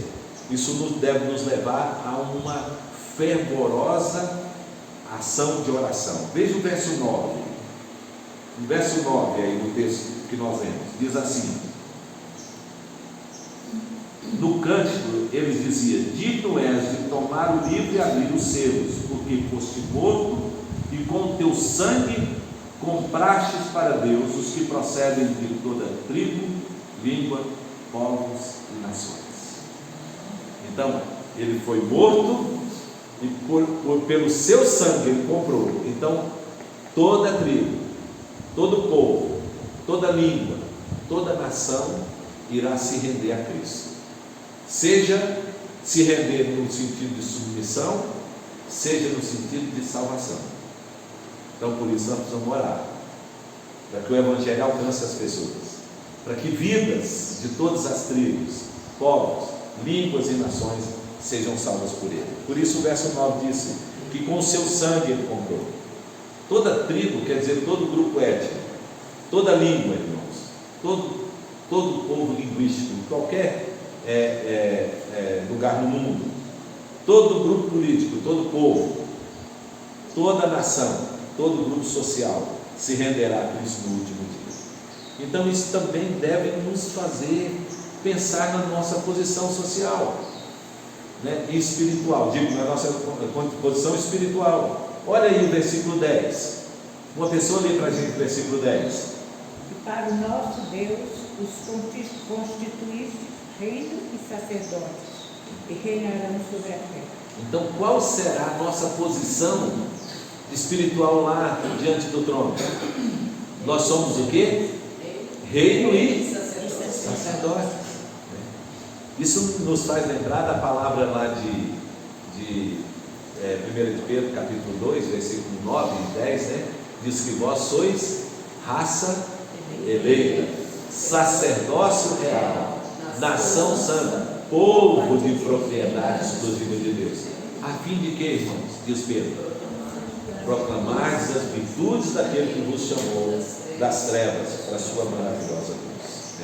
Isso deve nos levar a uma fervorosa ação de oração. Veja o verso 9. O verso 9 aí no texto que nós lemos, diz assim: no cântico eles diziam: digno és de tomar o livro e abrir os selos, porque foste morto e com teu sangue comprastes para Deus os que procedem de toda tribo, língua, povos e nações. Então, ele foi morto e pelo seu sangue ele comprou. Então, toda tribo, todo povo, toda língua, toda nação irá se render a Cristo. Seja se render no sentido de submissão, seja no sentido de salvação. Então, por isso, nós precisamos orar, para que o Evangelho alcance as pessoas, para que vidas de todas as tribos, povos, línguas e nações sejam salvas por Ele. Por isso, o verso 9 diz que com o seu sangue Ele comprou. Toda tribo quer dizer todo grupo étnico, toda língua, irmãos, todo povo linguístico, em qualquer lugar no mundo, todo grupo político, todo povo, toda nação, todo grupo social se renderá a Cristo no último dia. Então isso também deve nos fazer pensar na nossa posição social, né, e espiritual, digo, na nossa posição espiritual. Olha aí o versículo 10. Uma pessoa lê para a gente o versículo 10. E para o nosso Deus os constituíste reino e sacerdotes, e reinarão sobre a terra. Então, qual será a nossa posição espiritual lá diante do trono? Nós somos o quê? Reino e sacerdotes. Isso nos faz lembrar da palavra lá de 1 de Pedro, capítulo 2, versículo 9 e 10, né? Diz que vós sois raça eleita, sacerdócio real, nação santa, povo de propriedade exclusiva de Deus. A fim de que, irmãos? Diz Pedro: proclamares as virtudes daquele que vos chamou das trevas para a sua maravilhosa luz.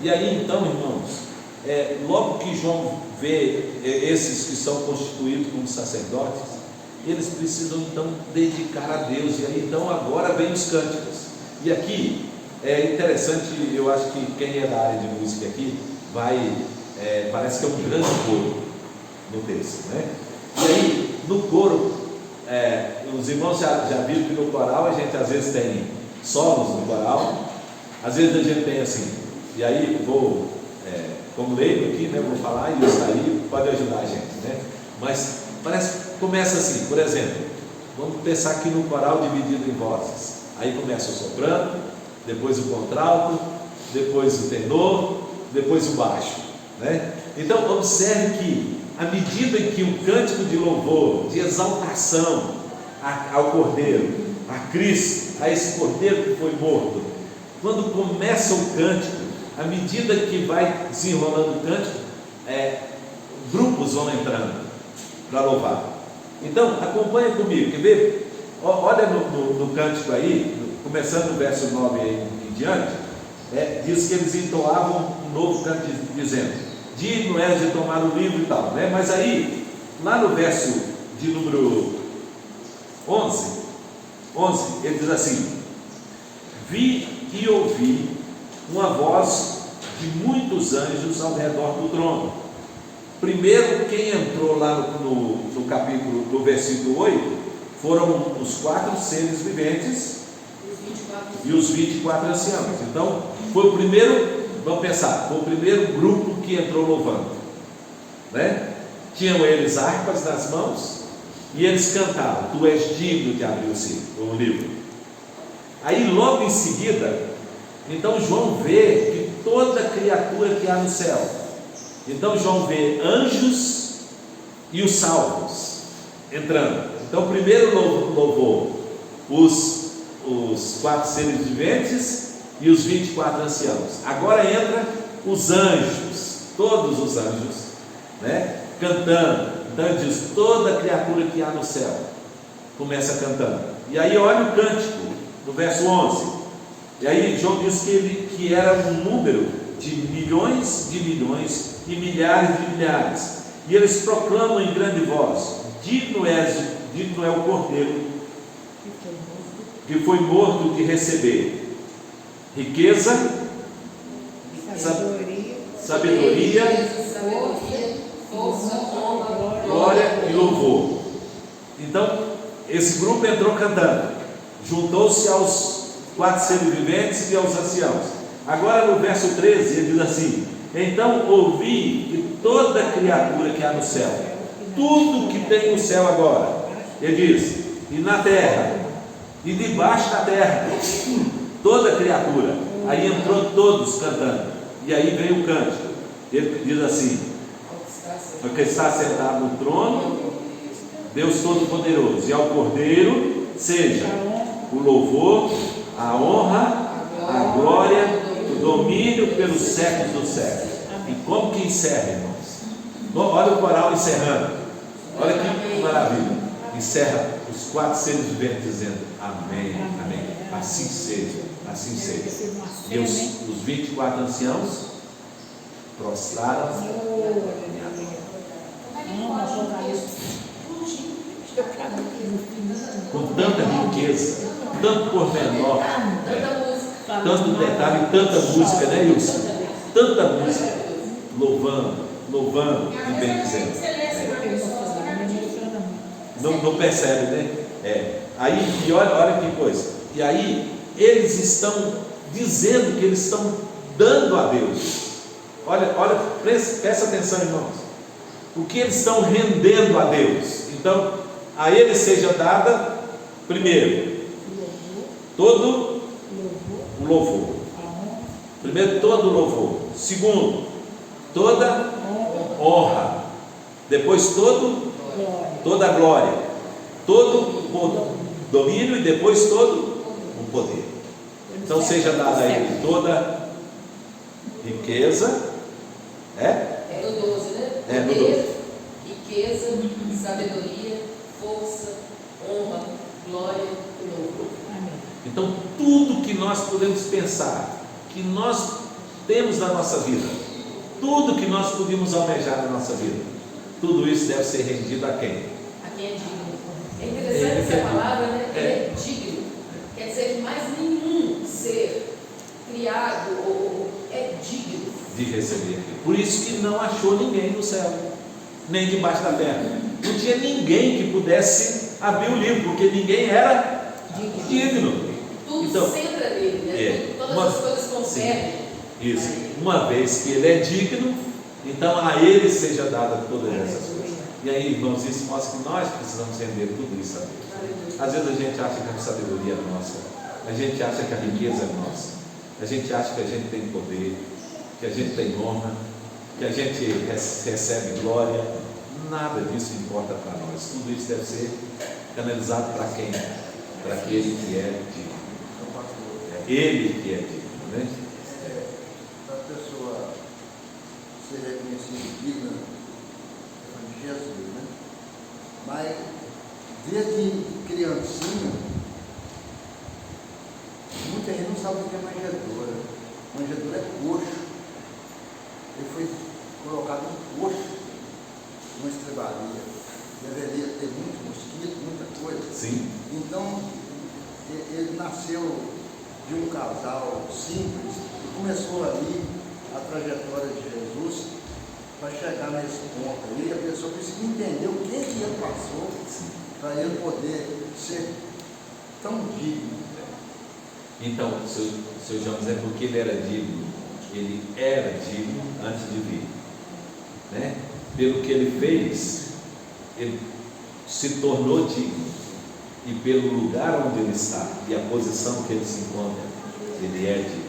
E aí então, irmãos, logo que João vê esses que são constituídos como sacerdotes, eles precisam então dedicar a Deus. E aí então agora vem os cânticos. E aqui é interessante, eu acho que quem é da área de música aqui parece que é um grande coro no texto, né? E aí no coro, os irmãos já viram que no coral a gente às vezes tem solos no coral, às vezes a gente tem assim, e aí vou, como leigo aqui, né, vou falar, e isso aí pode ajudar a gente, né? Mas parece que começa assim, por exemplo, vamos pensar aqui no coral dividido em vozes. Aí começa o soprano, depois o contralto, depois o tenor, depois o baixo, né? Então observe que à medida em que o cântico de louvor, de exaltação ao Cordeiro, a Cristo, a esse Cordeiro que foi morto, quando começa o cântico, à medida que vai desenrolando o cântico, grupos vão entrando para louvar. Então acompanha comigo, quer ver? Olha no cântico aí, começando no verso 9 aí em diante, diz que eles entoavam um novo canto dizendo: digno és de tomar o livro e tal, né? Mas aí, lá no verso de número 11, ele diz assim: vi e ouvi uma voz de muitos anjos ao redor do trono. Primeiro, quem entrou lá no capítulo, no versículo 8, foram os 4 seres viventes e os 24 anciãos. Então, foi o primeiro, vamos pensar, foi o primeiro grupo que entrou louvando, né? Tinham eles harpas nas mãos e eles cantavam: tu és digno de abrir o livro. Aí logo em seguida, então João vê que toda criatura que há no céu. Então João vê anjos e os salvos entrando. Então primeiro louvou os 4 seres viventes e os 24 anciãos. Agora entra os anjos, todos os anjos, né, cantando. Então ele diz: toda criatura que há no céu começa cantando. E aí olha o cântico no verso 11. E aí João diz que era um número de milhões e milhares de milhares. E eles proclamam em grande voz: digno é o Cordeiro que foi morto de receber riqueza, sabedoria, força, honra, glória e louvor. Então esse grupo entrou cantando, juntou-se aos 4 seres viventes e aos anciãos. Agora no verso 13 ele diz assim: então ouvi que toda criatura que há no céu, tudo que tem no céu agora, ele diz, e na terra, e debaixo da terra, toda criatura. Aí entrou todos cantando. E aí veio o cântico. Ele diz assim: porque está sentado no trono, Deus Todo-Poderoso, e ao Cordeiro seja o louvor, a honra, a glória, o domínio pelos séculos dos séculos. E como que encerra, irmãos? Olha o coral encerrando. Olha que maravilha. Encerra os 4 seres viventes dizendo: amém, amém. Assim seja, assim seja. E os 24 anciãos prostraram com tanta riqueza, tanto pormenor, tanto detalhe, tanta música, né, Wilson? Tanta música, louvando e bendizendo. Não percebe, né? Aí, e olha que coisa. E aí, eles estão dizendo que eles estão dando a Deus. Olha, presta atenção, irmãos. O que eles estão rendendo a Deus. Então, a Ele seja dada, primeiro, todo o louvor. Primeiro, todo o louvor. Segundo, toda honra. Depois, toda a glória. Todo o domínio e depois todo o poder. Então, seja dada a Ele toda riqueza. É do 12, né? É do 12. Riqueza, sabedoria, força, honra, glória e louvor. Então, tudo que nós podemos pensar, que nós temos na nossa vida, tudo que nós podemos almejar na nossa vida, tudo isso deve ser rendido a quem? A quem é digno. É interessante essa palavra, né? Ele é digno. Quer dizer que mais nenhum ser criado ou é digno de receber aquilo. Por isso que não achou ninguém no céu, nem debaixo da terra. Não tinha ninguém que pudesse abrir o livro, porque ninguém era digno. Tudo então, centra nele, né? Todas as coisas conservam. Isso. Uma vez que ele é digno, então a ele seja dada todas essas coisas. E aí, irmãos, isso mostra que nós precisamos render tudo isso a Deus. Às vezes a gente acha que a sabedoria é nossa, a gente acha que a riqueza é nossa, a gente acha que a gente tem poder, que a gente tem honra, que a gente recebe glória. Nada disso importa para nós. Tudo isso deve ser canalizado para quem? Para aquele que é digno. É ele que é digno, né? Para a pessoa ser reconhecida digna de Jesus, né? Mas desde criancinha, muita gente não sabe o que é manjedoura. Manjedoura é coxo. Ele foi colocado em coxo, numa estrebaria. Deveria ter muito mosquito, muita coisa. Sim. Então, ele nasceu de um casal simples e começou ali a trajetória de Jesus para chegar nesse ponto ali. A pessoa precisa entender o que ele passou para ele poder ser tão digno. Então, o seu João diz, é porque ele era digno. Ele era digno antes de vir, né? Pelo que ele fez, ele se tornou digno, e pelo lugar onde ele está e a posição que ele se encontra, ele é digno.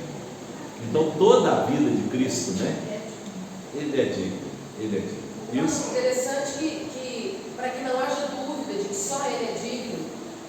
Então toda a vida de Cristo, né? Ele é digno, ele é digno. Isso. Interessante que para que não haja dúvida de que só ele é digno,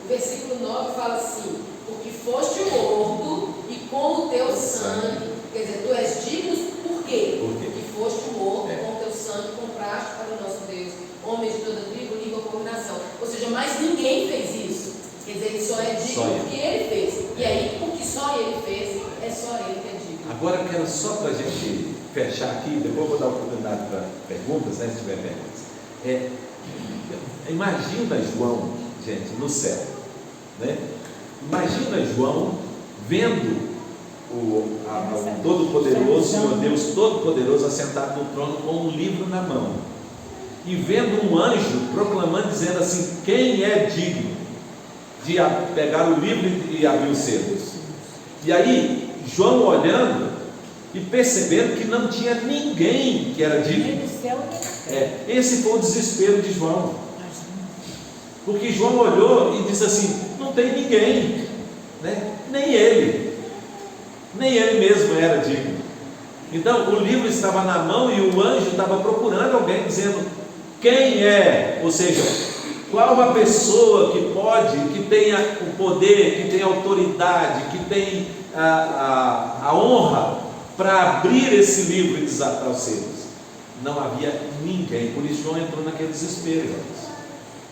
o versículo 9 fala assim: porque foste morto e com o teu sangue, quer dizer, tu és digno por quê? Porque foste morto com o teu sangue, compraste para o nosso Deus homens de toda tribo, língua, povo e nação. Ou seja, mais ninguém fez isso. Quer dizer, ele só é digno porque ele fez. E aí, o que só ele fez, é só ele que é digno. Agora eu quero só para a gente fechar aqui, depois eu vou dar oportunidade para perguntas, né, se tiver perguntas. Imagina João, gente, no céu, né? Imagina João vendo o Todo-Poderoso, Senhor Deus Todo-Poderoso, assentado no trono com um livro na mão, e vendo um anjo proclamando, dizendo assim: quem é digno de pegar o livro e abrir os selos? E aí João olhando e percebendo que não tinha ninguém que era digno. Esse foi o desespero de João, porque João olhou e disse assim: não tem ninguém, né? Nem ele mesmo era digno. Então o livro estava na mão e o anjo estava procurando alguém, dizendo: quem é? Ou seja, qual a pessoa que pode, que tenha o poder, que tenha a autoridade, que tem a honra para abrir esse livro e desatar os selos? Não havia ninguém. Por isso João entrou naquele desespero, irmãos.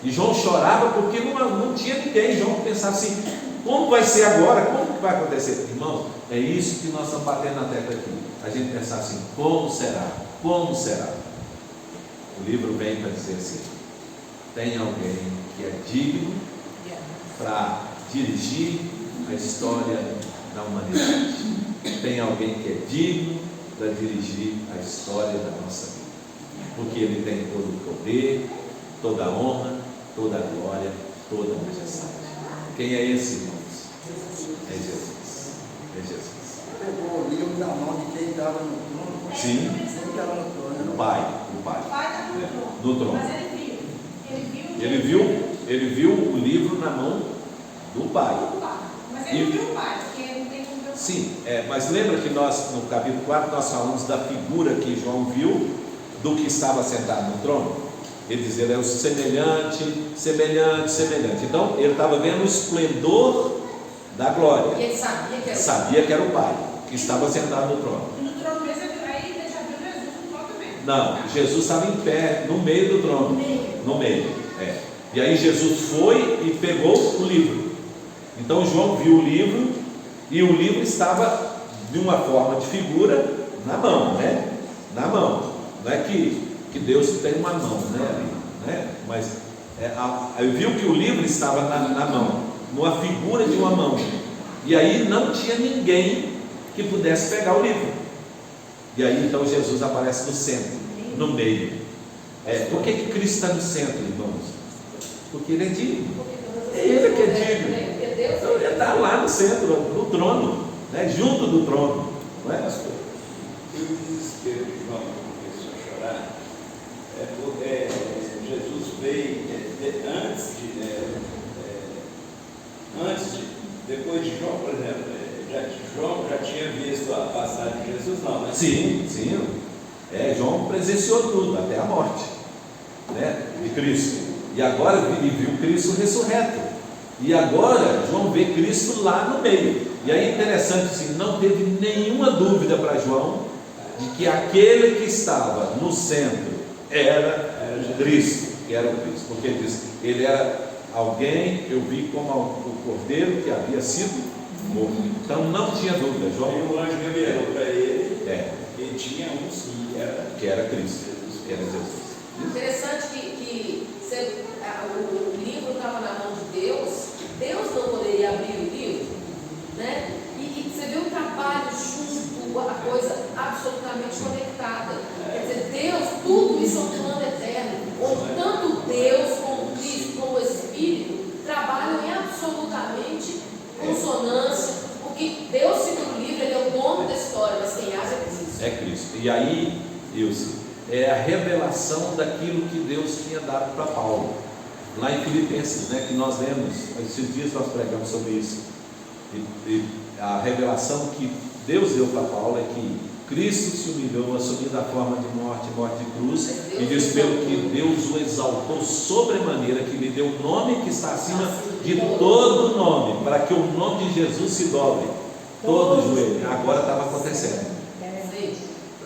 E João chorava porque não tinha ninguém. João pensava assim: como vai ser agora? Como que vai acontecer? Irmãos, é isso que nós estamos batendo na tecla aqui. A gente pensar assim: como será? Como será? O livro vem para dizer assim: tem alguém que é digno para dirigir a história da humanidade. Tem alguém que é digno para dirigir a história da nossa vida, porque ele tem todo o poder, toda a honra, toda a glória, toda a majestade. Quem é esse, irmãos? É Jesus. É Jesus. Pegou o livro na mão de quem estava no trono. Sim. Quem estava no trono? O Pai. O Pai estava no trono. No trono. Mas ele Ele viu o livro na mão do Pai. Mas ele viu o Pai, porque não tem como ver o Pai. Sim, mas lembra que nós, no capítulo 4, nós falamos da figura que João viu do que estava sentado no trono? Ele dizia: ele é o semelhante. Então, ele estava vendo o esplendor da glória. E ele sabia que era o Pai, que estava sentado no trono. E no trono mesmo, aí ele já viu Jesus no trono também. Não, Jesus estava em pé, no meio do trono. No meio. E aí Jesus foi e pegou o livro. Então João viu o livro, e o livro estava de uma forma de figura na mão, né? Na mão. Não é que Deus tem uma mão, né? Mas eu viu que o livro estava na mão, numa figura de uma mão. E aí não tinha ninguém que pudesse pegar o livro. E aí então Jesus aparece no centro, no meio. Por que Cristo está no centro, irmãos? Porque ele é digno. Ele que é digno. Então ele está lá no centro, no trono, né? Junto do trono, não é, pastor? E o desespero de João começou a chorar porque Jesus veio depois de João, por exemplo, João já tinha visto a passagem de Jesus, não, né? Sim. João presenciou tudo, até a morte, né, de Cristo. E agora ele viu Cristo ressurreto. E agora João vê Cristo lá no meio. E aí é interessante assim, não teve nenhuma dúvida para João de que aquele que estava no centro era Cristo, porque ele diz: ele era alguém, eu vi como o cordeiro que havia sido morto. Então não tinha dúvida, João. E o anjo revelou para ele que tinha um sim, que era Cristo, que era Jesus. Interessante que o livro estava na mão de Deus não poderia abrir o livro, né? E você vê o trabalho junto, a coisa absolutamente conectada. Quer dizer, Deus, tudo isso é um plano eterno, onde tanto Deus como Cristo, como o Espírito trabalham em absolutamente consonância, porque Deus segura o livro, ele é o dono da história, mas quem age é Cristo. É Cristo. E aí, Ilse, é a revelação daquilo que Deus tinha dado para Paulo, lá em Filipenses, né, que nós lemos, esses dias nós pregamos sobre isso, e a revelação que Deus deu para Paulo é que Cristo se humilhou, assumindo a forma de morte de cruz, e diz pelo que Deus o exaltou sobremaneira, que lhe deu o nome que está acima de todo nome, para que o nome de Jesus se dobre todo joelho. Agora estava acontecendo.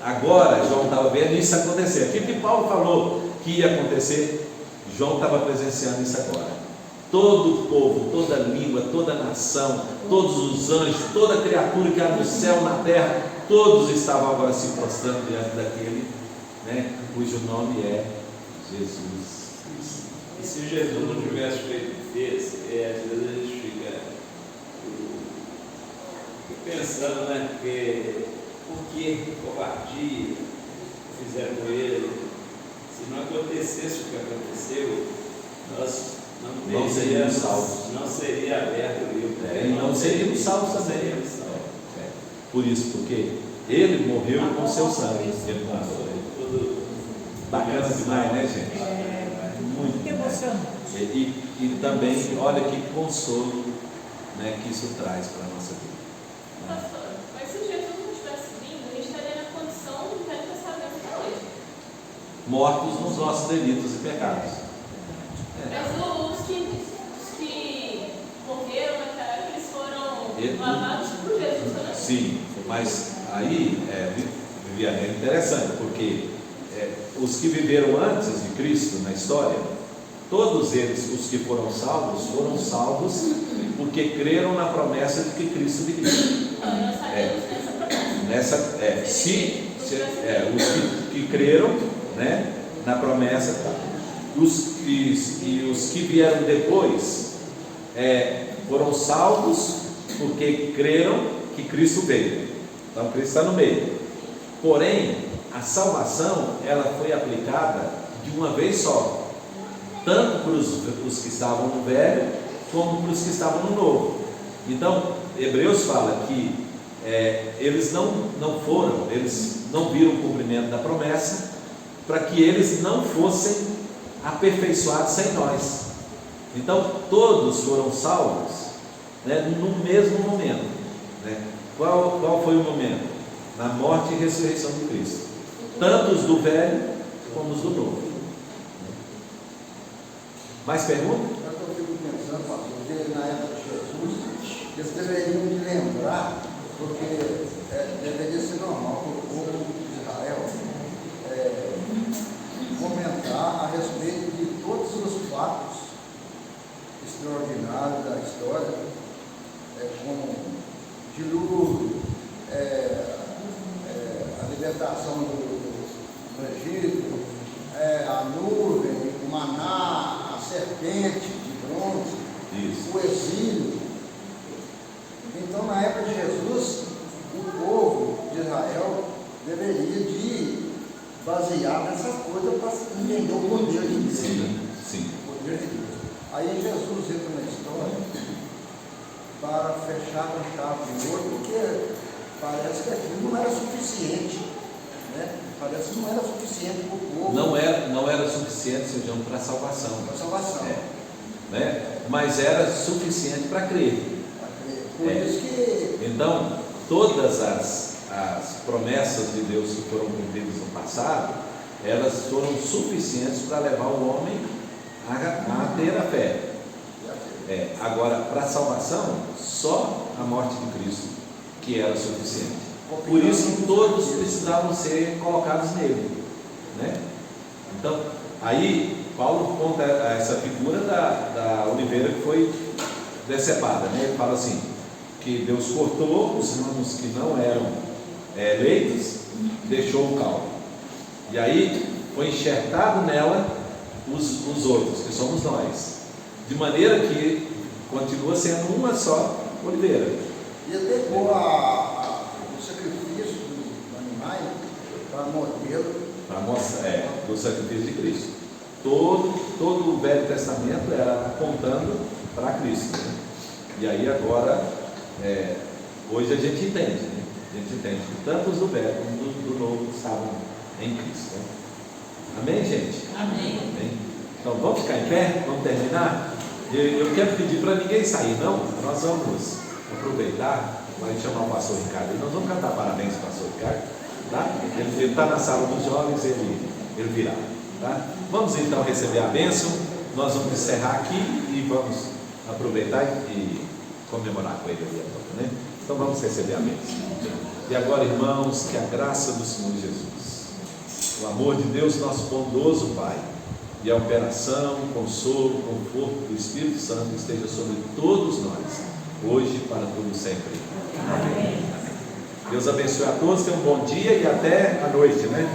Agora João estava vendo isso acontecer. Aquilo que Paulo falou que ia acontecer, João estava presenciando isso agora. Todo o povo, toda língua, toda nação, todos os anjos, toda criatura que há no céu, na terra, todos estavam agora se prostrando diante daquele, né, cujo nome é Jesus Cristo. E se Jesus não tivesse feito o que fez, às vezes a gente fica pensando, né, por que covardia fizeram com ele? Se não acontecesse o que aconteceu, nós não seríamos salvos. Não seria aberto o livro. E não seríamos salvos também. Por isso, porque ele morreu com o seu sangue. Ele morreu. Bacana demais, né, gente? Muito emocionante. E também, olha que consolo, né, que isso traz para a nossa vida. Pastor, mas se Jesus não tivesse vindo, a gente estaria na condição do Velho Testamento até hoje. Mortos nos nossos delitos e pecados. Mas os que morreram naquela época, eles foram lavados por Jesus também. Sim, mas aí, Viviane, é interessante, porque os que viveram antes de Cristo na história, todos eles, os que foram salvos porque creram na promessa de que Cristo viria. Nós sabemos nessa promessa. Os que creram, né, na promessa, os que vieram depois foram salvos porque creram que Cristo veio. Então Cristo está no meio. Porém, a salvação ela foi aplicada de uma vez só, tanto para os que estavam no velho como para os que estavam no novo. Então Hebreus fala que eles eles não viram o cumprimento da promessa, para que eles não fossem aperfeiçoados sem nós. Então todos foram salvos, né, no mesmo momento, né? Qual foi o momento? Na morte e ressurreição de Cristo, tanto os do velho como os do novo. Mais pergunta? Eu fico pensando, pastor, que na época de Jesus eles deveriam me lembrar, porque deveria ser normal para o povo de Israel comentar a respeito de todos os fatos extraordinários da história, como dilúvio, a libertação do Egito, a nuvem, o maná, a serpente de bronze, o exílio. Então, na época de Jesus, o povo de Israel deveria de basear nessas coisas para entender o poder de Deus. Sim. O poder de Deus. Aí Jesus entra na história para fechar com chave de ouro, porque parece que aquilo não era suficiente, né? Parece que não era suficiente para o povo. Não era suficiente, sejam para a salvação. Para a salvação. Né? Mas era suficiente para crer. Por isso que... Então, todas as promessas de Deus que foram cumpridas no passado, elas foram suficientes para levar o homem a ter a fé. Agora, para a salvação, só a morte de Cristo que era suficiente. Por isso que todos precisavam ser colocados nele, né? Então, aí Paulo conta essa figura da oliveira que foi decepada, né? Ele fala assim, que Deus cortou os ramos que não eram eleitos, deixou o caule, e aí foi enxertado nela os outros, que somos nós, de maneira que continua sendo uma só oliveira. E ele pegou o sacrifício dos animais para modelo. Para mostrar, do sacrifício de Cristo. Todo o Velho Testamento era apontando para Cristo, né? E aí agora, hoje a gente entende, né? A gente entende que tanto os do Velho como do Novo estavam em Cristo, né? Amém, gente? Amém. Amém. Então vamos ficar em pé, vamos terminar. Eu quero pedir para ninguém sair, não. Nós vamos aproveitar vai chamar o pastor Ricardo. Nós vamos cantar parabéns ao pastor Ricardo, tá? Ele está na sala dos jovens, ele virá, tá? Vamos então receber a bênção. Nós vamos encerrar aqui e vamos aproveitar e comemorar com ele ali agora, né? Então vamos receber a bênção. E agora, irmãos, que a graça do Senhor Jesus, o amor de Deus, nosso bondoso Pai, e a operação, o consolo, o conforto do Espírito Santo esteja sobre todos nós, hoje para todo sempre. Amém. Deus abençoe a todos, tenham um bom dia e até a noite, né?